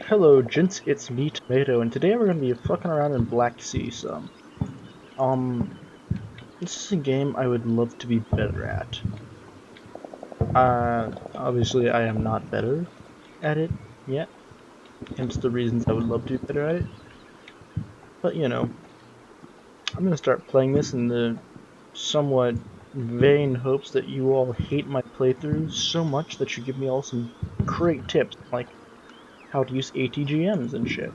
Hello, gents, it's me, Tomato, and today we're gonna be fucking around in Black Sea some. Um, this is a game I would love to be better at. Obviously I am not better at it yet, hence the reasons I would love to be better at it. But, I'm gonna start playing this in the somewhat vain hopes that you all hate my playthrough so much that you give me all some great tips, like how to use ATGMs and shit.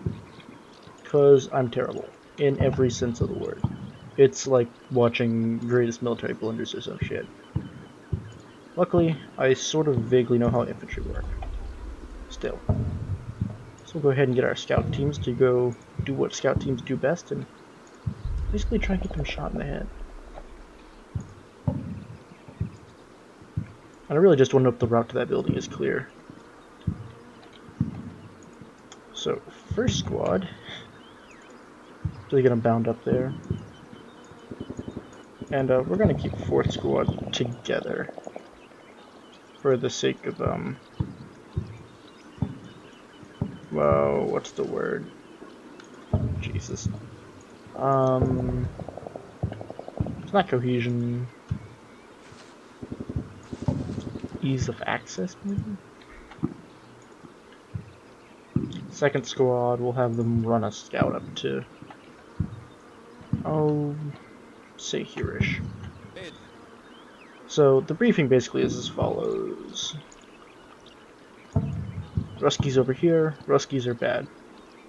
Cause I'm terrible, in every sense of the word. It's like watching greatest military blunders or some shit. Luckily, I sort of vaguely know how infantry work. Still. So we'll go ahead and get our scout teams to go do what scout teams do best and basically try and get them shot in the head. And I really just want to know if the route to that building is clear. So, first squad, they're gonna bound up there. And we're gonna keep fourth squad together. For the sake of, well, what's the word? Jesus. It's not cohesion. Ease of access, maybe? Second squad, we'll have them run a scout up to, oh, say here-ish. So the briefing basically is as follows. Ruskies over here, Ruskies are bad.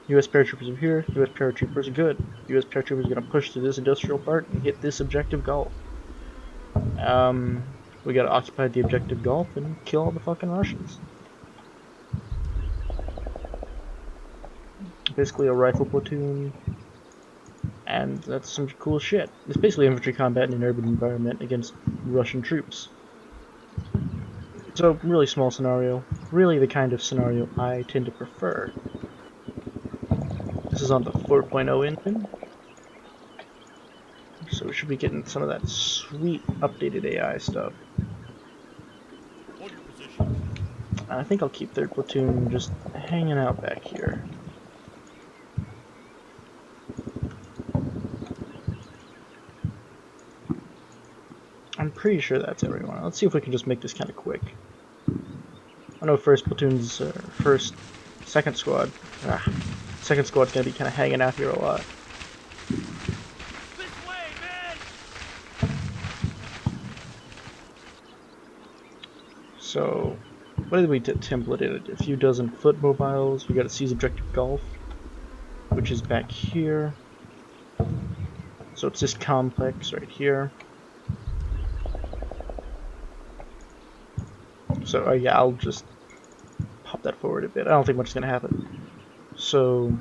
US paratroopers over here, US paratroopers are good. US paratroopers are gonna push through this industrial part and hit this objective Gulf. We gotta occupy the objective Gulf and kill all the fucking Russians. Basically a rifle platoon, and that's some cool shit. It's basically infantry combat in an urban environment against Russian troops. So, really small scenario. Really the kind of scenario I tend to prefer. This is on the 4.0 engine. So we should be getting some of that sweet updated AI stuff. I think I'll keep 3rd Platoon just hanging out back here. I'm pretty sure that's everyone. Let's see if we can just make this kind of quick. I know 1st Platoon's, second squad. Second squad's gonna be kind of hanging out here a lot. This way, man! So, what did we template it? A few dozen foot mobiles. We got a seize objective Gulf, which is back here. So it's this complex right here. So yeah, I'll just pop that forward a bit. I don't think much is gonna happen. So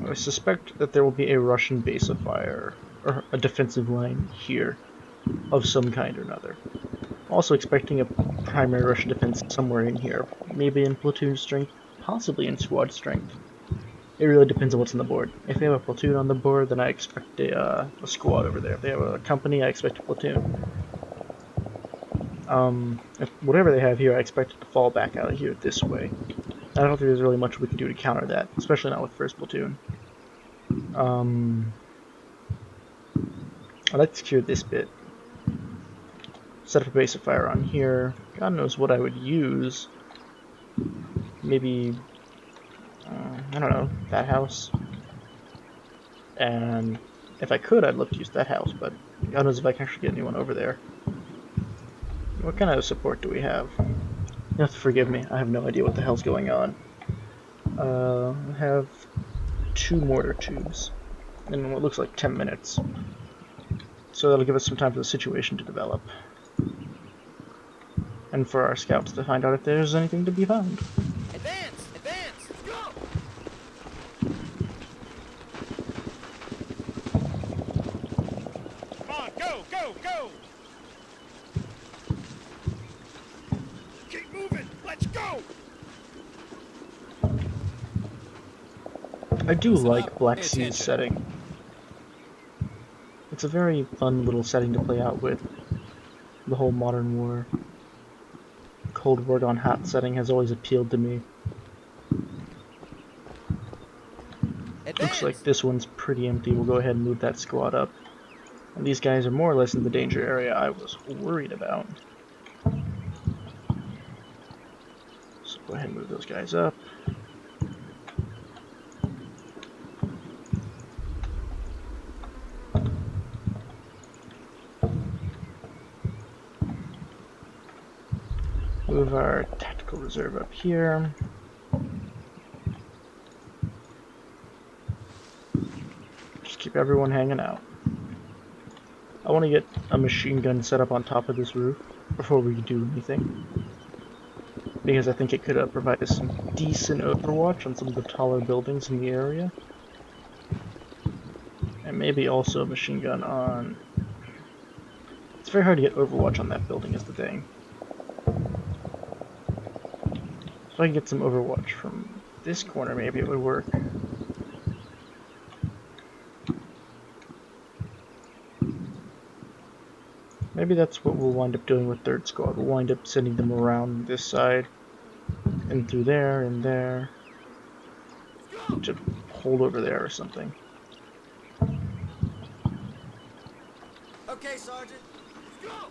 I suspect that there will be a Russian base of fire, or a defensive line here, of some kind or another. Also expecting a primary Russian defense somewhere in here, maybe in platoon strength, possibly in squad strength. It really depends on what's on the board. If they have a platoon on the board, then I expect a squad over there. If they have a company, I expect a platoon. If whatever they have here, I expect it to fall back out of here this way. I don't think there's really much we can do to counter that, especially not with 1st Platoon. I'd like to secure this bit. Set up a base of fire on here. God knows what I would use. Maybe, I don't know, that house. And if I could, I'd love to use that house, but God knows if I can actually get anyone over there. What kind of support do we have? You have to forgive me, I have no idea what the hell's going on. I have 2 mortar tubes in what looks like 10 minutes. So that'll give us some time for the situation to develop. And for our scouts to find out if there's anything to be found. Advance! Advance! Go! Come on, go! Go! Go! Keep moving! Let's go! I do like Black Sea's setting. It's a very fun little setting to play out with. The whole modern war, Cold War gone hot setting has always appealed to me. Looks like Advance! this one's pretty empty. We'll go ahead and move that squad up. And these guys are more or less in the danger area I was worried about. So go ahead and move those guys up. Move our tactical reserve up here. Just keep everyone hanging out. I want to get a machine gun set up on top of this roof before we do anything, because I think it could provide us some decent overwatch on some of the taller buildings in the area. And maybe also a machine gun on... It's very hard to get overwatch on that building is the thing. If I can get some overwatch from this corner, maybe it would work. Maybe that's what we'll wind up doing with third squad. We'll wind up sending them around this side, and through there, and there, to hold over there or something. Okay, Sergeant. Let's go!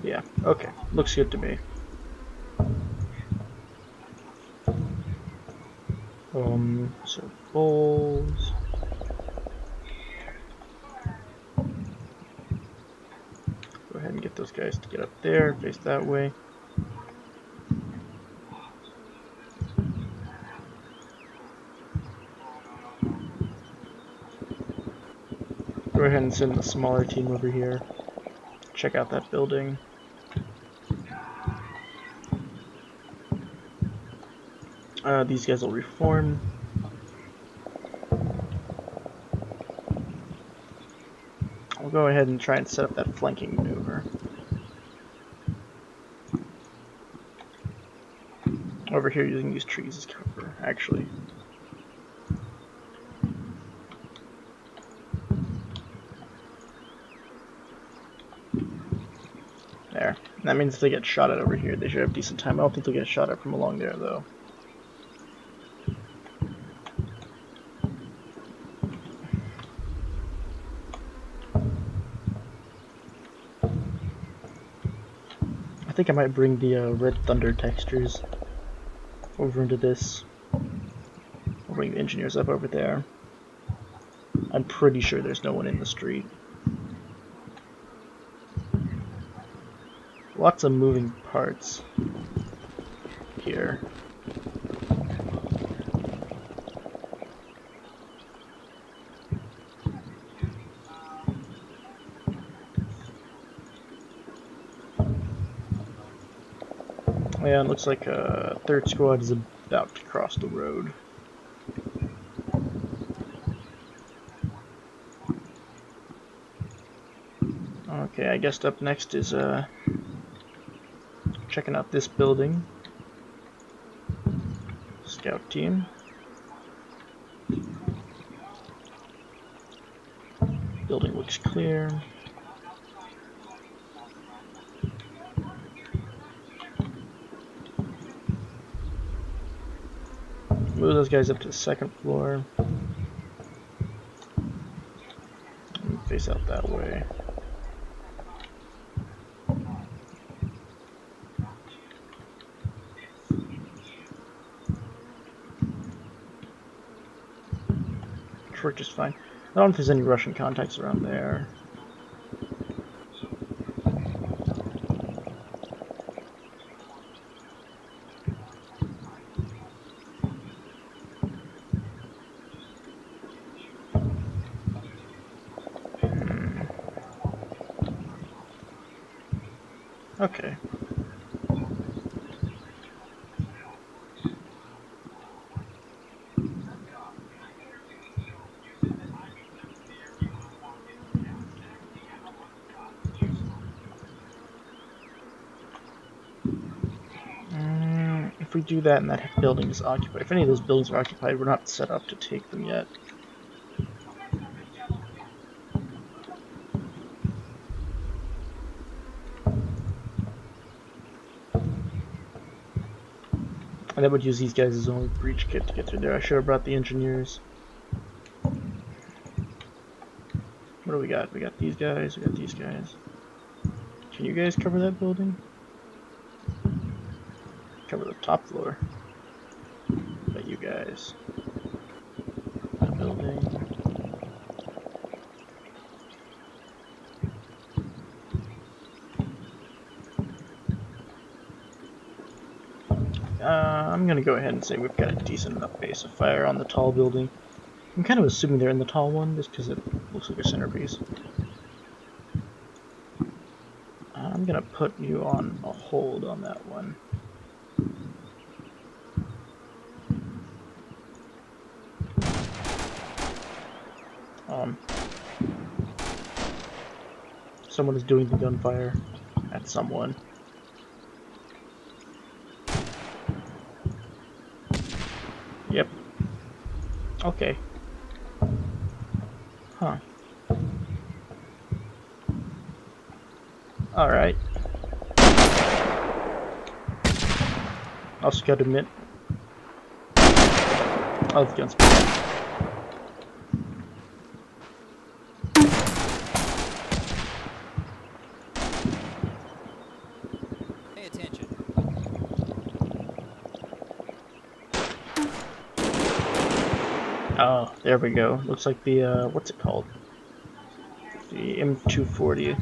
Yeah, okay. Looks good to me. So bowls. Go ahead and get those guys to get up there, face that way. Go ahead and send the smaller team over here. Check out that building. These guys will reform. I'll go ahead and try and set up that flanking maneuver. Over here using these trees as cover, actually. There. That means if they get shot at over here, they should have decent time. I don't think they'll get shot at from along there, though. I think I might bring the Red Thunder textures over into this. I'll bring the engineers up over there. I'm pretty sure there's no one in the street. Lots of moving parts here. Yeah, it looks like third squad is about to cross the road. Okay, I guess up next is checking out this building. Scout team. Building looks clear. Move those guys up to the second floor. And face out that way. Work just fine. I don't know if there's any Russian contacts around there. Okay. If we do that and that building is occupied, if any of those buildings are occupied, we're not set up to take them yet. And I would use these guys as only breach kit to get through there. I should have brought the engineers. What do we got? We got these guys, we got these guys. Can you guys cover that building? Cover the top floor. But you guys. That building. I'm gonna go ahead and say we've got a decent enough base of fire on the tall building. I'm kind of assuming they're in the tall one just because it looks like a centerpiece. I'm gonna put you on a hold on that one. Someone is doing the gunfire at someone. Yep. Okay. Huh. Alright. Also gotta admit. Oh, the gun's bad. Pay attention. Oh, there we go. Looks like the, what's it called? The M240.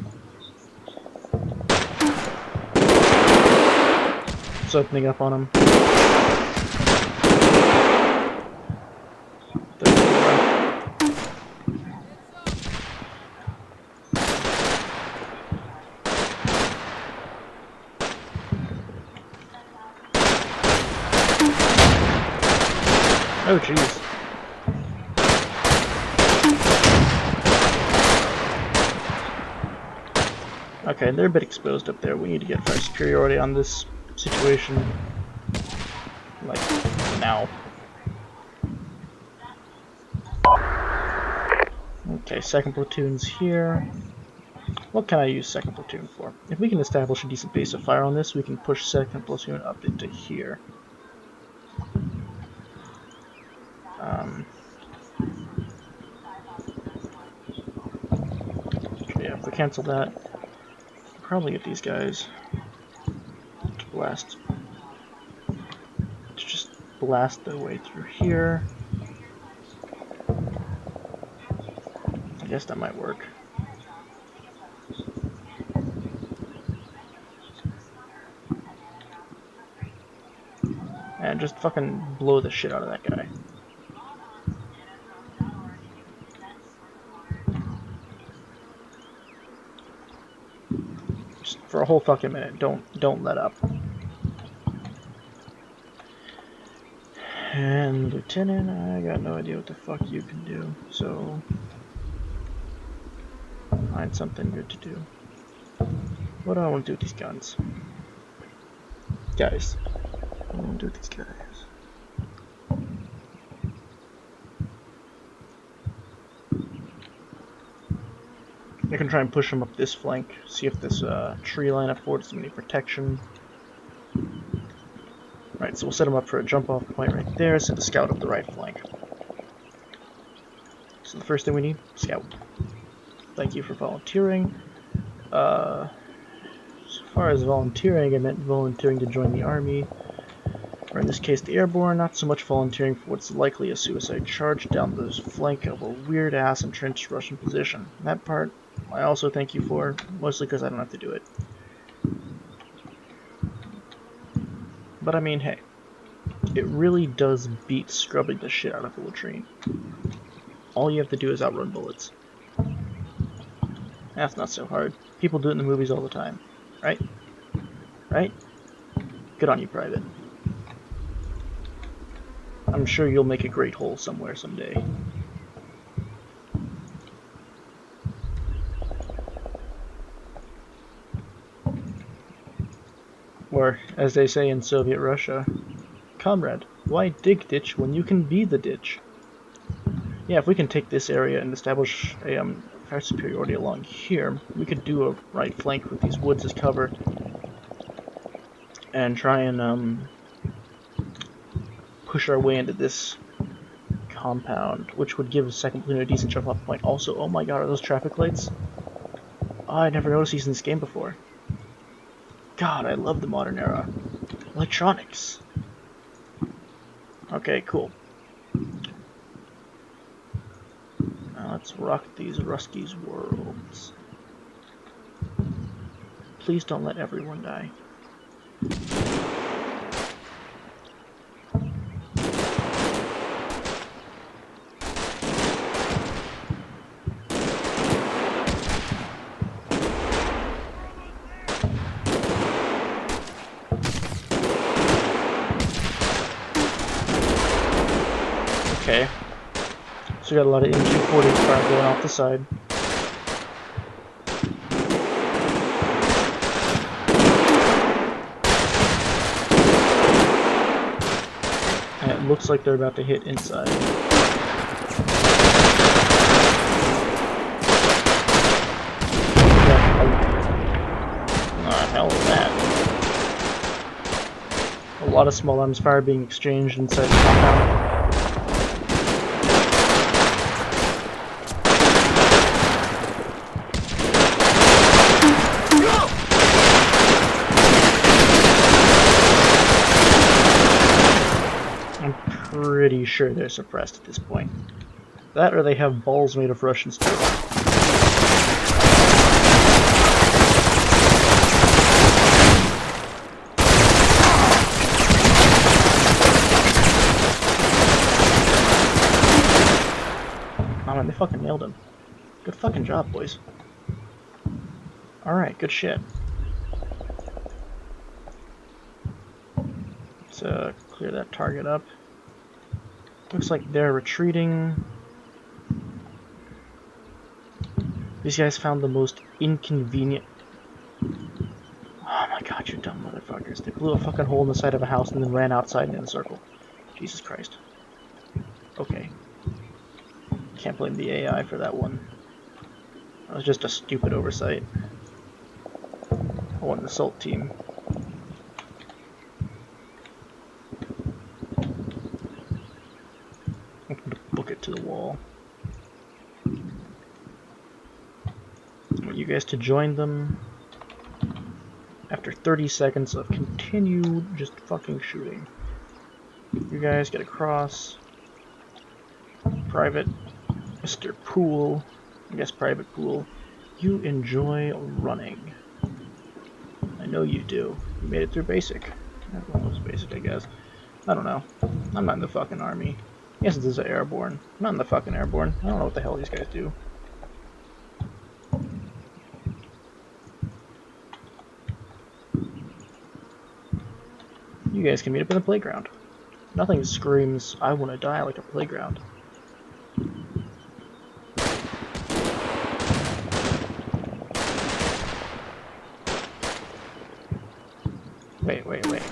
It's opening up on him. There we go. Oh, jeez. Okay, they're a bit exposed up there. We need to get fire superiority on this situation. Like, now. Okay, second platoon's here. What can I use second platoon for? If we can establish a decent base of fire on this, we can push second platoon up into here. Okay, yeah, if we cancel that, we'll probably get these guys to blast. To just blast their way through here. I guess that might work. And just fucking blow the shit out of that guy. Just for a whole fucking minute, don't let up. And Lieutenant, I got no idea what the fuck you can do, so find something good to do. What do I want to do with these guns? Guys, what do I want to do with these guys? I can try and push them up this flank, see if this tree line affords them any protection. Right, so we'll set them up for a jump-off point right there, send a scout up the right flank. So the first thing we need, scout. Thank you for volunteering. As far as volunteering, I meant volunteering to join the army, or in this case the Airborne, not so much volunteering for what's likely a suicide charge down the flank of a weird-ass entrenched Russian position. That part, I also thank you for, mostly because I don't have to do it. But I mean, hey, it really does beat scrubbing the shit out of a latrine. All you have to do is outrun bullets. That's not so hard. People do it in the movies all the time. Right? Right? Good on you, Private. I'm sure you'll make a great hole somewhere someday. Or, as they say in Soviet Russia, comrade, why dig ditch when you can be the ditch? Yeah, if we can take this area and establish a fire superiority along here, we could do a right flank with these woods as cover, and try and push our way into this compound, which would give a second platoon a decent jump off point. Also, oh my god, are those traffic lights? Oh, I never noticed these in this game before. God, I love the modern era. Electronics. Okay, cool. Now let's rock these Ruskies worlds. Please don't let everyone die. Okay. So we got a lot of M240 fire going off the side. And it looks like they're about to hit inside. What the hell is that? A lot of small arms fire being exchanged inside the compound. Pretty sure they're suppressed at this point. That or they have balls made of Russian steel. Oh man, they fucking nailed him. Good fucking job, boys. Alright, good shit. Let's clear that target up. Looks like they're retreating. These guys found the most inconvenient... Oh my god, you dumb motherfuckers. They blew a fucking hole in the side of a house and then ran outside in a circle. Jesus Christ. Okay. Can't blame the AI for that one. That was just a stupid oversight. I want an assault team. I'm going to book it to the wall. I want you guys to join them after 30 seconds of continued just fucking shooting. You guys get across. Private Mr. Pool, I guess Private Pool, you enjoy running. I know you do. You made it through basic. Everyone was basic, I guess. I don't know. I'm not in the fucking army. Yes, this is Airborne. I'm not in the fucking Airborne. I don't know what the hell these guys do. You guys can meet up in the playground. Nothing screams, I want to die like a playground. Wait.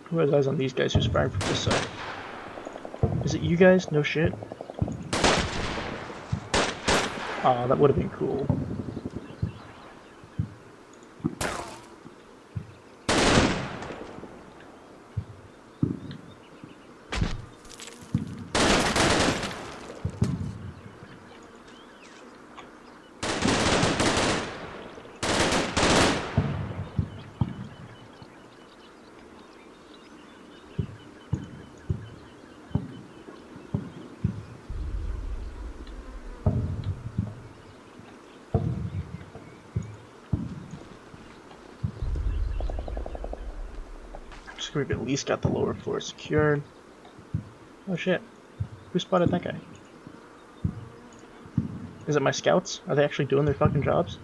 Who has eyes on these guys who's firing from this side? Is it you guys? No shit. Aw, that would have been cool. We've at least got the lower floor secured. Oh shit. Who spotted that guy? Is it my scouts? Are they actually doing their fucking jobs?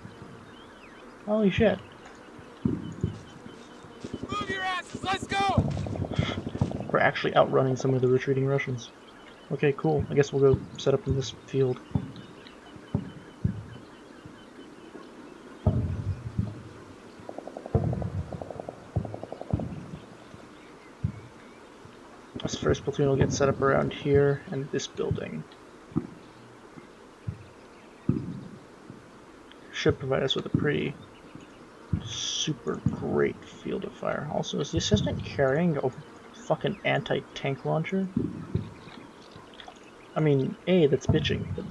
Holy shit. Move your asses, let's go! We're actually outrunning some of the retreating Russians. Okay, cool. I guess we'll go set up in this field. This first platoon will get set up around here and this building. Should provide us with a pretty super great field of fire. Also, is the assistant carrying a fucking anti-tank launcher? I mean, A, that's bitching, but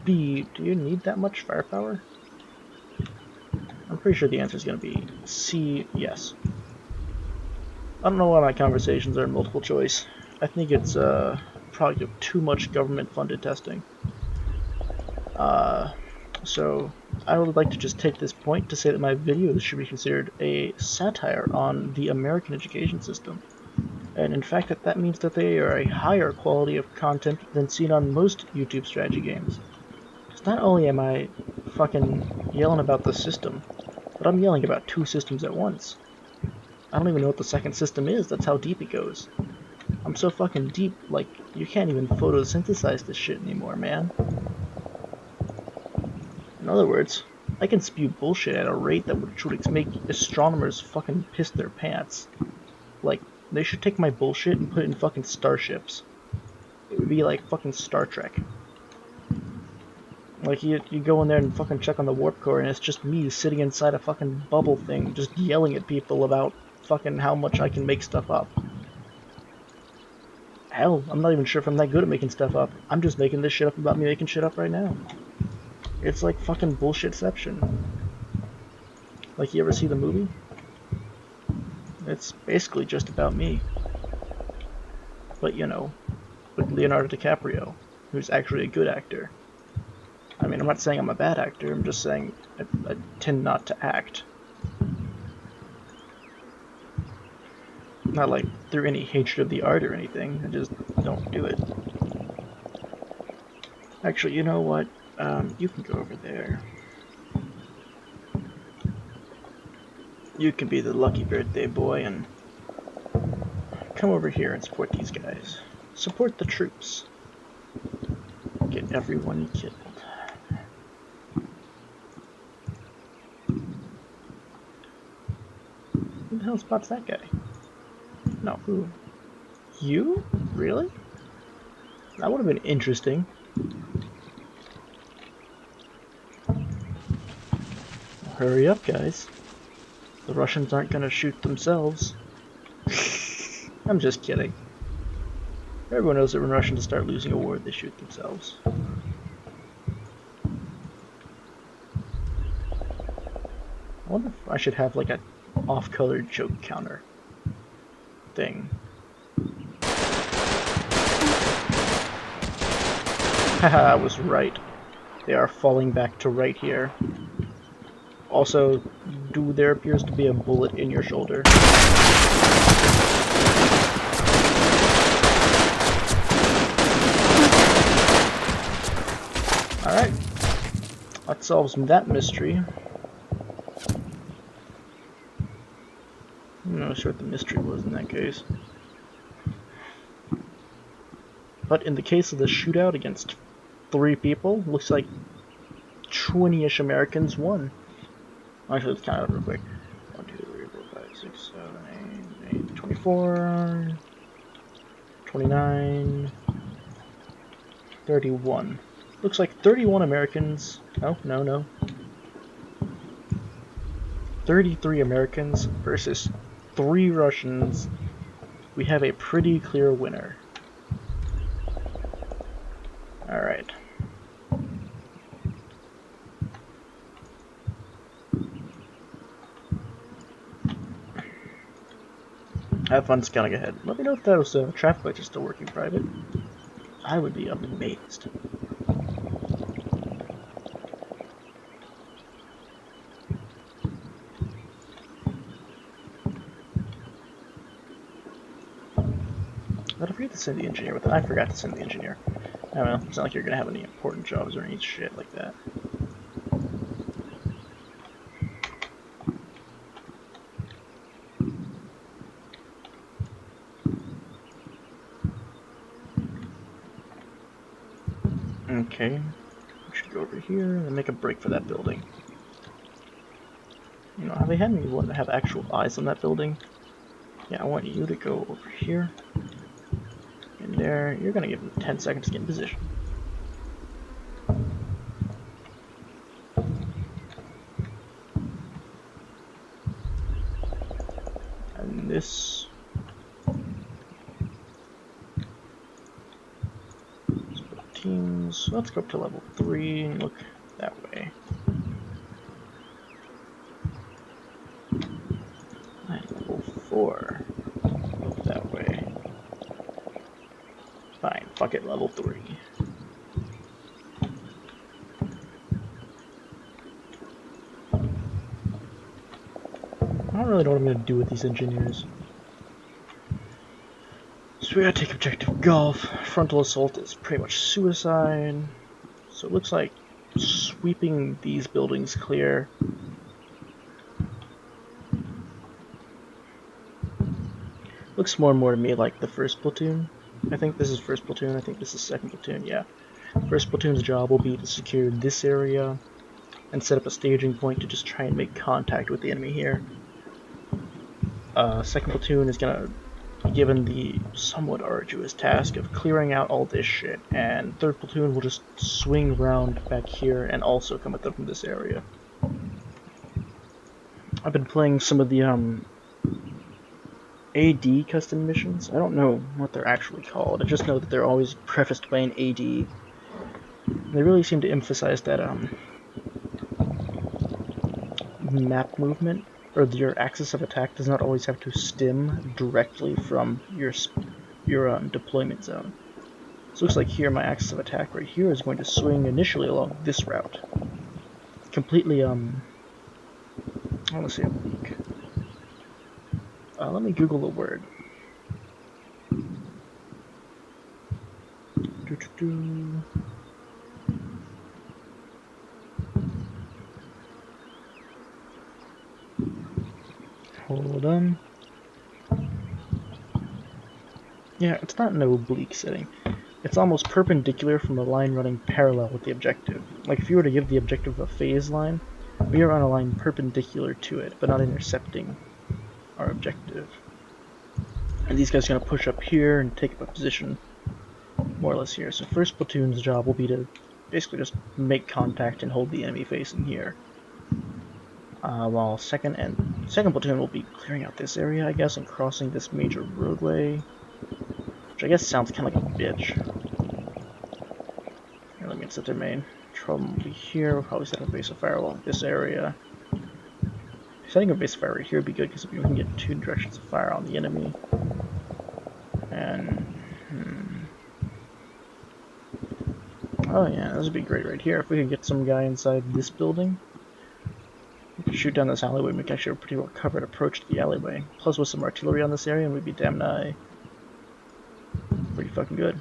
B, do you need that much firepower? I'm pretty sure the answer is going to be C, yes. I don't know why my conversations are multiple choice. I think it's probably too much government-funded testing. So I would like to just take this point to say that my videos should be considered a satire on the American education system. And in fact, that means that they are a higher quality of content than seen on most YouTube strategy games. Because not only am I fucking yelling about the system, but I'm yelling about two systems at once. I don't even know what the second system is, that's how deep it goes. I'm so fucking deep, like, you can't even photosynthesize this shit anymore, man. In other words, I can spew bullshit at a rate that would make astronomers fucking piss their pants. Like, they should take my bullshit and put it in fucking starships. It would be like fucking Star Trek. Like, you go in there and fucking check on the warp core, and it's just me sitting inside a fucking bubble thing, just yelling at people about fucking how much I can make stuff up. Hell, I'm not even sure if I'm that good at making stuff up. I'm just making this shit up about me making shit up right now. It's like fucking bullshitception. Like, you ever see the movie? It's basically just about me. But, you know, with Leonardo DiCaprio, who's actually a good actor. I mean, I'm not saying I'm a bad actor, I'm just saying I tend not to act. Not like through any hatred of the art or anything, I just don't do it. Actually, you know what? You can go over there. You can be the lucky birthday boy and come over here and support these guys. Support the troops. Get everyone killed. Who the hell spots that guy? No, who? You? Really? That would have been interesting. Hurry up, guys. The Russians aren't gonna shoot themselves. I'm just kidding. Everyone knows that when Russians start losing a war, they shoot themselves. I wonder if I should have like a off-color joke counter thing. Haha, I was right. They are falling back to right here. Also, there appears to be a bullet in your shoulder. Alright. That solves that mystery. I'm not sure what the mystery was in that case. But in the case of the shootout against 3 people, looks like 20-ish Americans won. Actually, let's count it real quick. 1, 2, 3, 4, 5, 6, 7, 8, 24, 29, 31. Looks like 31 Americans. Oh, no. 33 Americans versus 3 Russians. We have a pretty clear winner. Alright. Have fun scouting ahead. Let me know if those traffic lights are still working private. I would be amazed. Did I forget to send the engineer with it? I forgot to send the engineer. I don't know, it's not like you're gonna have any important jobs or any shit like that. Okay, we should go over here and make a break for that building. You know, have they had anyone to have actual eyes on that building? Yeah, I want you to go over here. In there, you're gonna give them 10 seconds to get in position. in this. Split teams. Let's go up to level 3 and look that way. And level 4. Look that way. Fine, fuck it, level 3. I don't really know what I'm going to do with these engineers. So we gotta take objective golf. Frontal assault is pretty much suicide. So it looks like sweeping these buildings clear. Looks more and more to me like the first platoon. I think this is first platoon, I think this is second platoon, yeah. First platoon's job will be to secure this area and set up a staging point to just try and make contact with the enemy here. Second platoon is gonna be given the somewhat arduous task of clearing out all this shit, and third platoon will just swing around back here and also come at them from this area. I've been playing some of the AD custom missions. I don't know what they're actually called. I just know that they're always prefaced by an AD. They really seem to emphasize that map movement, or your axis of attack, does not always have to stem directly from your deployment zone. So it looks like here my axis of attack right here is going to swing initially along this route. Completely, I want to say oblique. Let me Google the word. Hold on. Yeah, it's not an oblique setting. It's almost perpendicular from the line running parallel with the objective. Like if you were to give the objective a phase line, we are on a line perpendicular to it, but not intercepting our objective. And these guys are going to push up here and take up a position more or less here. So first platoon's job will be to basically just make contact and hold the enemy facing here. While second platoon will be clearing out this area, I guess, and crossing this major roadway, which I guess sounds kind of like a bitch. Here, let me set their main. Trouble will be here. We'll probably set up a base of fire along this area. Setting a base of fire right here would be good because we can get 2 directions of fire on the enemy. And oh yeah, this would be great right here if we could get some guy inside this building. We could shoot down this alleyway and we can actually have a pretty well covered approach to the alleyway. Plus with some artillery on this area and we'd be damn nigh. Pretty fucking good.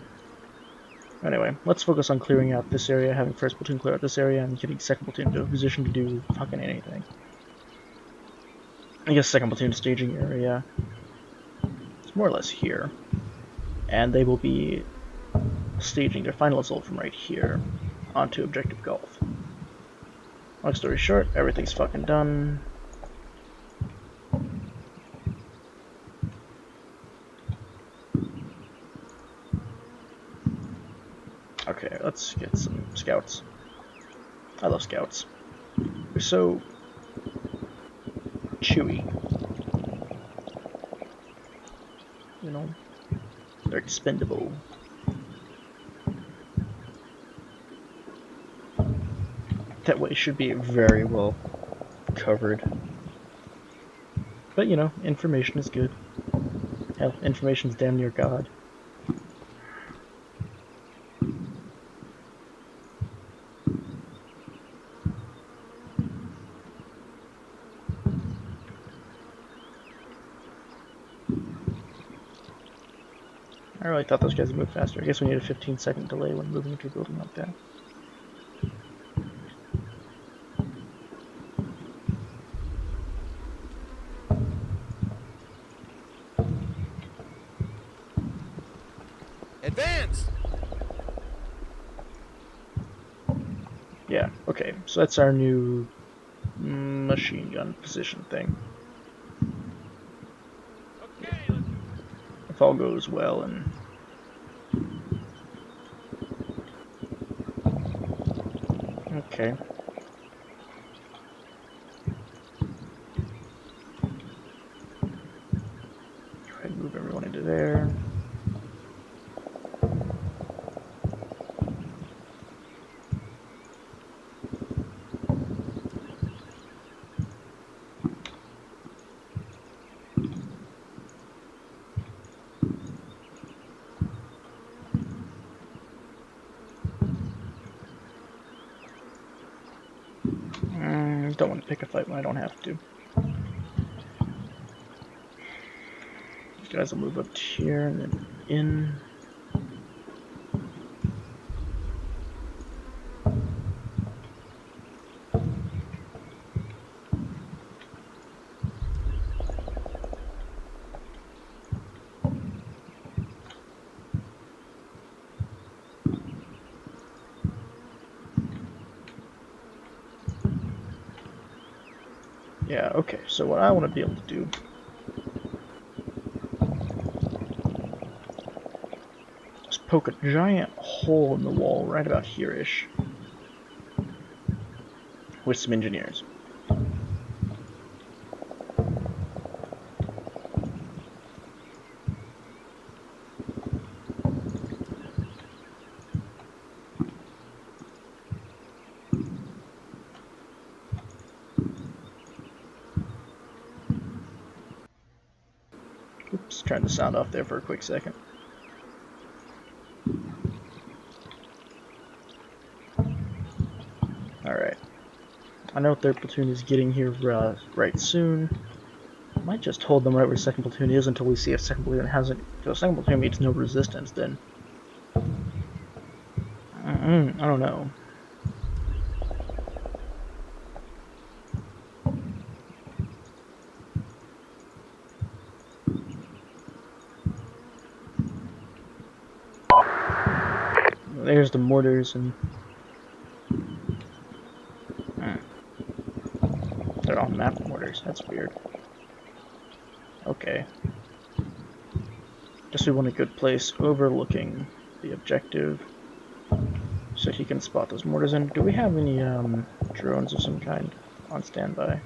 Anyway, let's focus on clearing out this area, having first platoon clear out this area, and getting second platoon into a position to do fucking anything. I guess second platoon staging area is more or less here. And they will be staging their final assault from right here onto objective golf. Long story short, everything's fucking done. Okay, let's get some scouts. I love scouts. They're so chewy. You know? They're expendable. That way should be very well covered. But you know, information is good. Hell, information's damn near God. I really thought those guys would move faster. I guess we need a 15-second delay when moving into a building like that. Advance! Yeah, okay, so that's our new machine gun position thing. Okay, If all goes well and... Okay. ahead and move everyone into there. Don't want to pick a fight when I don't have to. These guys will move up to here and then in. Yeah, okay, so what I want to be able to do is poke a giant hole in the wall right about here-ish with some engineers. Oops, turned the sound off there for a quick second. Alright. I know third platoon is getting here right soon. Might just hold them right where second platoon is until we see if second platoon hasn't. If second platoon meets no resistance, then I don't know. There's the mortars and they're on map mortars. That's weird. Okay. Guess we want a good place overlooking the objective so he can spot those mortars in. Do we have any drones of some kind on standby?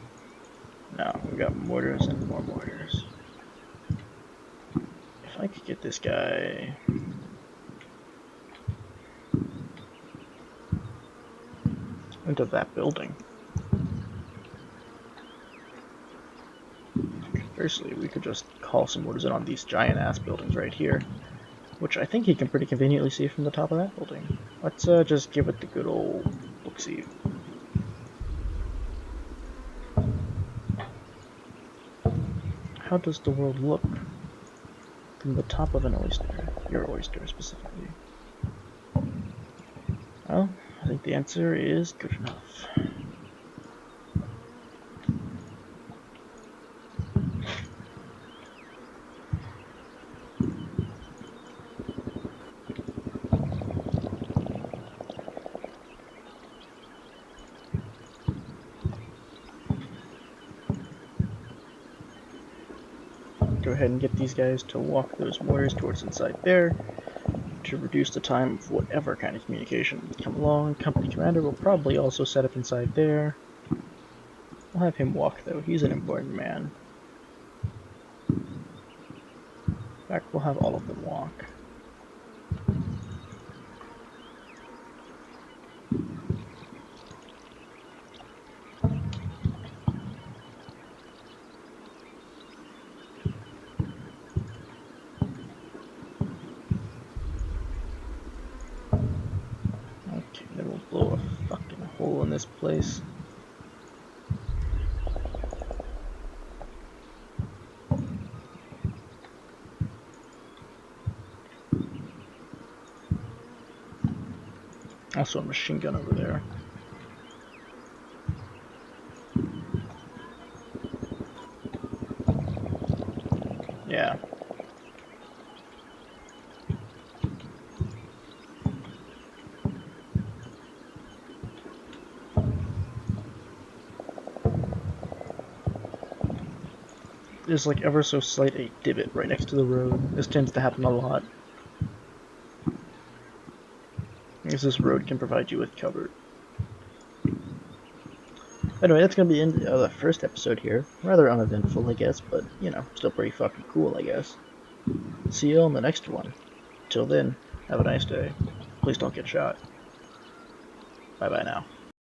No, we got mortars and more mortars. If I could get this guy into that building. Conversely, we could just call some mortars in on these giant ass buildings right here, which I think he can pretty conveniently see from the top of that building. Let's just give it the good old look-see. How does the world look from the top of an oyster? Your oyster, specifically. Well, I think the answer is good enough. Go ahead and get these guys to walk those mortars towards inside there to reduce the time of whatever kind of communication come along. Company commander will probably also set up inside there. We'll have him walk though, he's an important man. In fact, we'll have all of them walk. Okay, then we'll blow a fucking hole in this place. Also a machine gun over there. Yeah. There's like ever so slight a divot right next to the road. This tends to happen a lot. Because this road can provide you with cover. Anyway, that's going to be the end of the first episode here. Rather uneventful, I guess, but, you know, still pretty fucking cool, I guess. See you on the next one. Till then, have a nice day. Please don't get shot. Bye bye now.